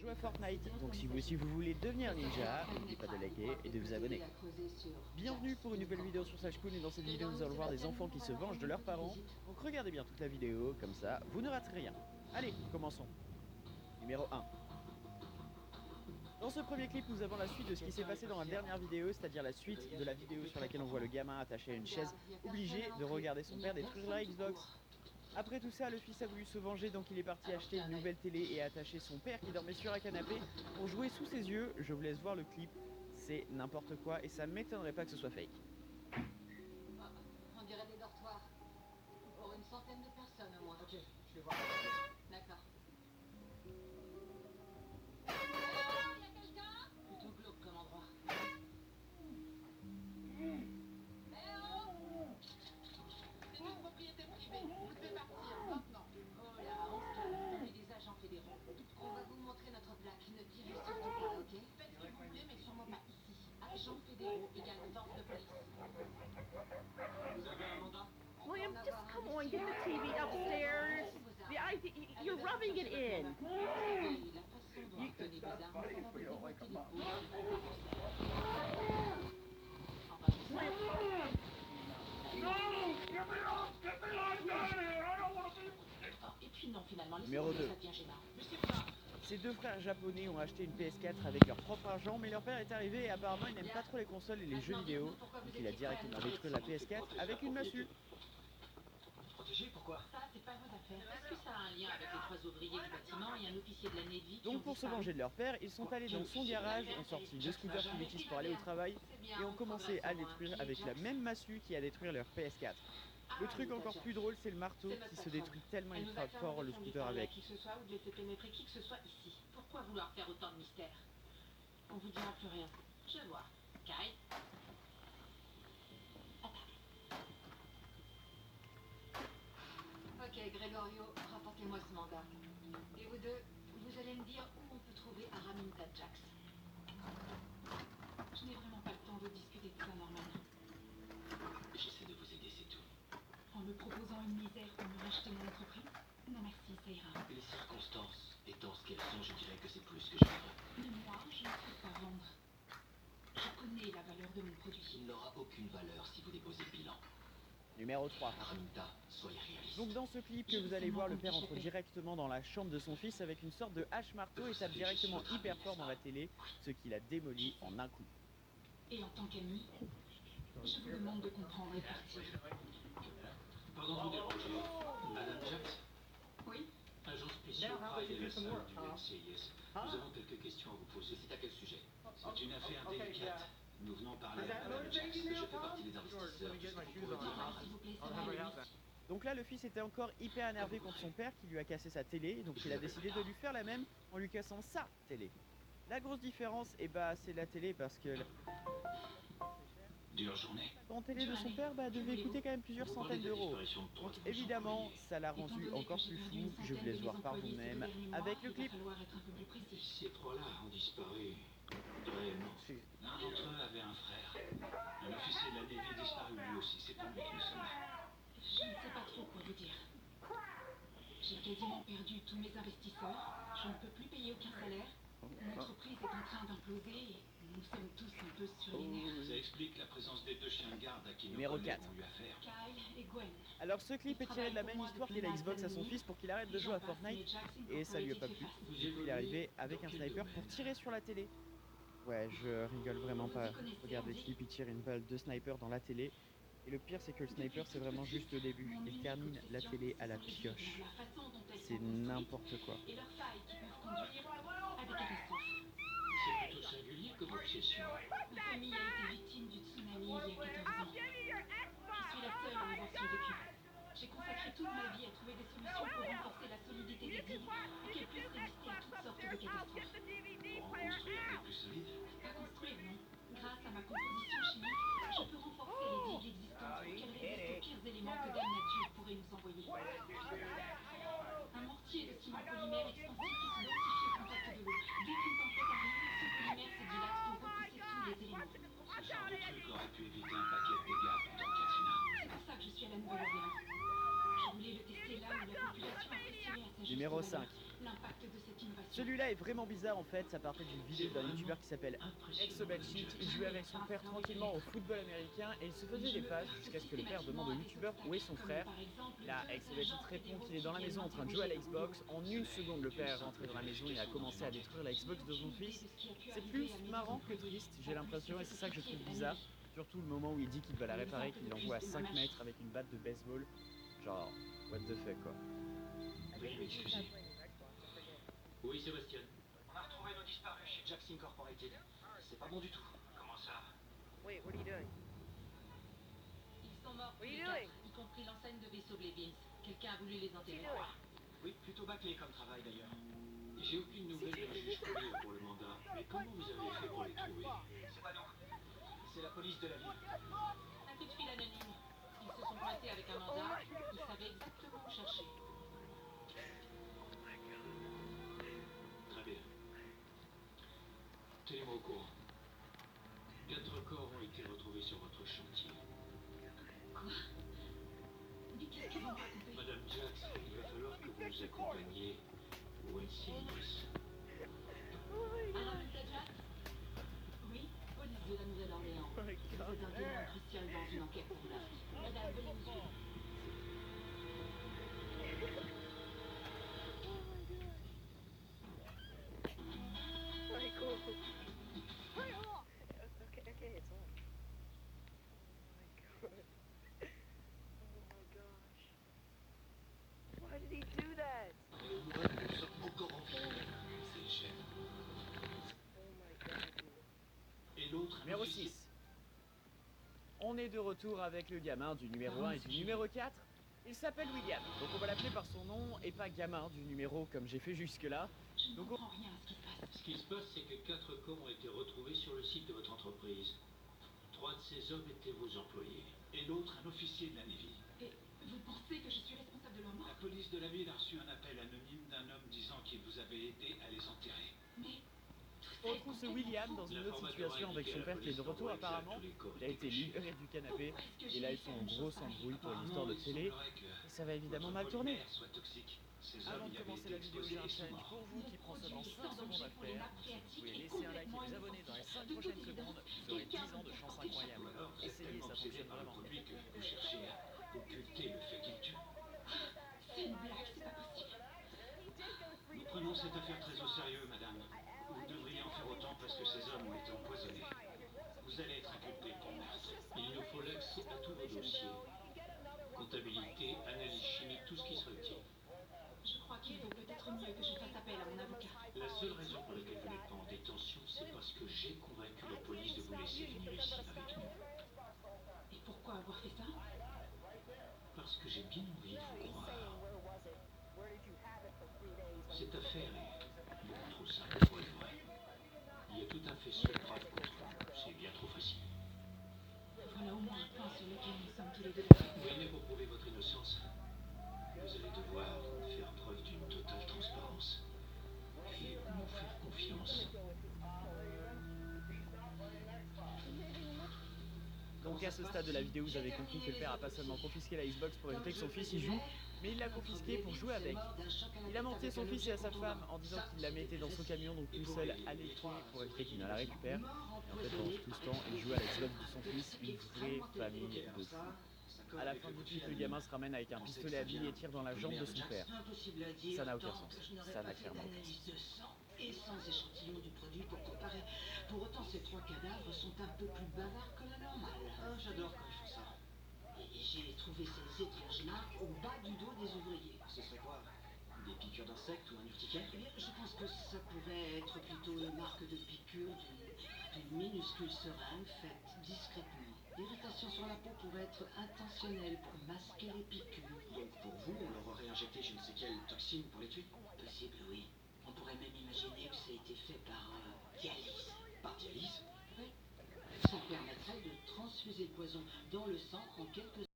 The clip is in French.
jouer à Fortnite, donc si vous aussi vous voulez devenir ninja, n'oubliez pas de liker et de vous abonner. Bienvenue pour une nouvelle vidéo sur Sage Cool, et dans cette vidéo nous allons voir des enfants qui se vengent de leurs parents. Donc regardez bien toute la vidéo, comme ça vous ne raterez rien. Allez, commençons. Numéro 1. Dans ce premier clip, nous avons la suite de ce qui s'est passé dans la dernière vidéo, c'est-à-dire la suite de la vidéo sur laquelle on voit le gamin attaché à une chaise, obligé de regarder son père détruire la Xbox. Après tout ça, le fils a voulu se venger, donc il est parti acheter une nouvelle télé et attacher son père qui dormait sur un canapé pour jouer sous ses yeux. Je vous laisse voir le clip, c'est n'importe quoi et ça m'étonnerait pas que ce soit fake. On dirait des dortoirs. Pour une centaine de personnes au moins. Ok, je vais voir. D'accord. Il y a quelqu'un? Plutôt glauque comme endroit. C'est une propriété privée. Vous devez partir maintenant. Oh là, on se calme. On est des agents fédéraux. On va vous montrer notre plaque. Ne tirez surtout pas, ok? Faites ce que vous voulez, mais sûrement pas ici. Agents fédéraux égale force de police. Vous avez un mandat? William, just come on, get the TV upstairs. The idea, you're rubbing it in. La façon dont on connaît des armes, ça va vous démonter des Et puis non, finalement, Numéro 2. ça devient gênant. Ces deux frères japonais ont acheté une PS4 avec leur propre argent, mais leur père est arrivé et apparemment il n'aime pas trop les consoles et les jeux vidéo, donc il a directement détruit la PS4 avec une massue. Protégé, pourquoi? Ça, c'est pas votre affaire. Est-ce que ça a un lien avec les 3 ouvriers du bâtiment et un officier de la Navy? Donc pour se venger de leur père, ils sont allés dans son garage, ont sorti deux scooters qu'ils utilisent pour aller au travail et ont commencé à le détruire avec la même massue qui a détruit leur PS4. Le truc encore plus drôle, c'est le marteau qui se détruit tellement il frappe fort le scooter avec. Qui que ce soit ou de laisser pénétrer qui que ce soit ici. Pourquoi vouloir faire autant de mystère? On vous dira plus rien. Je vois. Kai. Ok, Gregorio, rapportez-moi ce mandat. Et vous deux, vous allez me dire où on peut trouver Araminta Jax. Je n'ai vraiment pas le temps de discuter de ça, Norman. J'essaie de vous aider, c'est tout. En me proposant une misère pour me racheter mon entreprise? Non merci, ça ira. Les circonstances étant ce qu'elles sont, je dirais que c'est plus que je voudrais. Mais moi, je ne peux pas vendre. Je connais la valeur de mon produit. Il n'aura aucune valeur si vous déposez le bilan. Numéro 3. Araminta, soyez réaliste. Donc dans ce clip que vous allez voir, le père entre directement dans la chambre de son fils avec une sorte de hache-marteau et tape directement hyper fort dans la télé, ce qui l'a démoli en un coup. Et en tant qu'ami, je vous demande de comprendre et partir. Pardon de vous déranger. Madame Jax, Oui? agent spécial ILSA du NCIS. Nous avons quelques questions à vous poser. C'est à quel sujet? C'est une affaire délicate. Nous venons parler à Madame Jax. Je fais partie des investisseurs. Qu'est-ce que vous pouvez dire? S'il vous plaît, ça va aller vite. Donc là le fils était encore hyper énervé contre son père qui lui a cassé sa télé, donc il a décidé de lui faire la même en lui cassant sa télé. La grosse différence, c'est la télé parce que Dure journée. la télé de son père devait coûter quand même plusieurs centaines d'euros. Donc évidemment, ça l'a rendu encore plus fou. Je vous laisse voir par vous-même avec le clip. Ces trois-là ont disparu réellement. L'un d'entre eux avait un frère. Un officier de la Navy disparu lui aussi. C'est pour lui que nous sommes là. Je ne sais pas trop quoi vous dire. J'ai quasiment perdu tous mes investisseurs. Je ne peux plus payer aucun salaire. Mon entreprise est en train d'imploser et nous sommes tous un peu sur les nerfs. Ça explique la présence des deux chiens de garde à qui nos Numéro collègues 4. ont eu affaire. Kyle et Gwen. Alors ce clip est tiré de la même histoire qu'il a Xbox à son fils pour qu'il arrête de jouer à Fortnite et ça lui a pas plu. Du coup il est arrivé avec un sniper pour tirer sur la télé. Ouais, je rigole vraiment pas. Regardez le clip, il tire une balle de sniper dans la télé. Et le pire c'est que le sniper c'est vraiment juste le début. Il termine la télé à la pioche. C'est n'importe quoi. Et leurs failles qui peuvent conduire à des catastrophes. C'est plutôt singulier comme obsession. Ma famille a été victime du tsunami il y a 14 ans. Je suis la seule à avoir survécu. J'ai consacré toute ma vie à trouver des solutions pour renforcer la solidité des digues et qu'elles puissent résister à toutes sortes de catastrophes. Pour en construire des plus solides. Pas construire, non. Grâce à ma composition chimique, je peux renforcer les digues existantes pour qu'elles résistent aux pires éléments que Dame Nature pourrait nous envoyer. Un mortier de ciment polymère expansif qui se densifie au contact de l'eau. Dès qu'une tempête arrive, ce polymère se dilate pour repousser tous les éléments. Ce genre de truc aurait pu éviter un paquet de dégâts pourtant, Katrina. C'est pour ça que je suis à la Nouvelle-Orléans. Je voulais le tester là où la population apprécierait à sa juste Numéro valeur. 5. L'impact de cette innovation. Celui-là est vraiment bizarre en fait, ça partait d'une vidéo d'un youtubeur qui s'appelle Exobalchik. Il jouait avec son père tranquillement au football américain et il se faisait des passes jusqu'à ce que le père demande au youtubeur où est son frère. Là, Exobalchik répond qu'il est dans la maison en train de jouer à la Xbox. En une seconde, le père est rentré dans la maison et a commencé à détruire la Xbox de son fils. C'est plus marrant que triste, j'ai l'impression, et c'est ça que je trouve bizarre. Surtout le moment où il dit qu'il va la réparer, qu'il l'envoie à 5 mètres avec une batte de baseball. Genre, what the fuck quoi. Veuillez m'excuser. Oui, Sébastien. On a retrouvé nos disparus chez Jack's Incorporated. C'est pas bon du tout. Comment ça? Wait, what are you doing? Ils sont morts tous What are les you quatre, doing? y compris l'enseigne de vaisseau Blevins. Quelqu'un a voulu les What are you enterrer. doing? Oui, plutôt bâclé comme travail d'ailleurs. J'ai aucune nouvelle du juge Collier pour le mandat. Mais comment vous avez fait pour les trouver? C'est pas nous. C'est la police de la ville. Un coup de fil anonyme. Ils se sont pointés avec un mandat. Ils savaient exactement où chercher. Très bien. Tenez-moi au courant. 4 corps ont été retrouvés sur votre chantier. Mais qu'est-ce qu'ils vont me raconter? Madame Jax, il va falloir que vous nous accompagniez au NCIS. Alors, Mr. Jack? Oui, police de la Nouvelle-Orléans. Oh my Vous god. êtes un témoin crucial dans une enquête pour meurtre. Madame, venez nous suivre. Alright, cool. Okay, it's on. Oh my god. Oh my gosh. Why did he do that? Et au moins, nous sommes encore en vie. C'est le chef. Oh my god, dude. Et l'autre, un Numéro officier. 6. On est de retour avec le gamin du numéro 1 et du numéro 4. Il s'appelle William, donc on va l'appeler par son nom et pas gamin du numéro comme j'ai fait jusque là. Je ne Donc, comprends rien à ce qui se passe. Ce qui se passe, c'est que 4 corps ont été retrouvés sur le site de votre entreprise. 3 de ces hommes étaient vos employés. Et l'autre, un officier de la Navy. Et vous pensez que je suis responsable de leur mort? La police de la ville a reçu un appel anonyme d'un homme disant qu'il vous avait aidé à les enterrer. Mais on retrouve ce William dans une autre situation avec son père qui est de retour apparemment. Il a été libéré du canapé et là ils sont en grosse embrouille pour une histoire de télé. Et ça va évidemment mal tourner. Avant de commencer la vidéo, j'ai un challenge pour vous qui prend seulement 5 secondes à faire. Si vous pouvez laisser un like et vous abonner dans les 5 prochaines secondes, vous aurez 10 ans de chance incroyable. Essayez, ça fonctionne vraiment. Vous cherchez à occulter le fait qu'il tue. c'est une blague, c'est pas possible. Nous prenons cette affaire très au sérieux, madame. Vous devriez en faire autant parce que ces hommes ont été empoisonnés. Vous allez être inculpé pour meurtre. Il nous faut l'accès à tous vos dossiers. Comptabilité, analyse chimique, tout ce qui serait utile. Je crois qu'il vaut peut-être mieux que je fasse appel à mon avocat. La seule raison pour laquelle vous n'êtes pas en détention, c'est parce que j'ai convaincu la police de vous laisser venir ici avec nous. Et pourquoi avoir fait ça? Parce que j'ai bien envie de vous croire. Cette affaire est beaucoup trop simple pour être vraie. Il y a tout un faisceau de preuves contre vous. C'est bien trop facile. Voilà au moins un point sur lequel nous sommes tous les deux. Oui, mais pour prouver votre innocence, vous allez devoir faire preuve d'une totale transparence et nous faire confiance. Donc à ce stade de la vidéo, vous avez compris que le père a pas seulement confisqué la Xbox pour éviter que son fils y joue, mais il l'a confisqué pour jouer avec. Il a menti à son fils et à sa femme en disant qu'il la mettait dans son camion, donc tout seul à l'électronique pour éviter qu'il ne la récupère. Et en fait, pendant tout ce temps, il jouait à la Xbox de son fils, une vraie famille de fous. À la fin du clip, le gamin se ramène avec un pistolet à billes et tire dans la jambe de son père. Ça n'a aucun sens. Ça n'a clairement aucun sens. Et sans échantillon du produit pour comparer. Pour autant, ces 3 cadavres sont un peu plus bavards que la normale. Ah, j'adore quand ils font ça. Et j'ai trouvé ces étranges marques au bas du dos des ouvriers. Ce serait quoi? Des piqûres d'insectes ou un urticaire? Eh bien, je pense que ça pourrait être plutôt une marque de piqûre d'une minuscule seringue faite discrètement. L'irritation sur la peau pourrait être intentionnelle pour masquer les piqûres. Donc pour vous, on leur aurait injecté je ne sais quelle toxine pour les tuer? Possible, oui. On pourrait même imaginer que ça a été fait par dialyse. Par dialyse? Oui. Ça permettrait de transfuser le poison dans le sang en quelques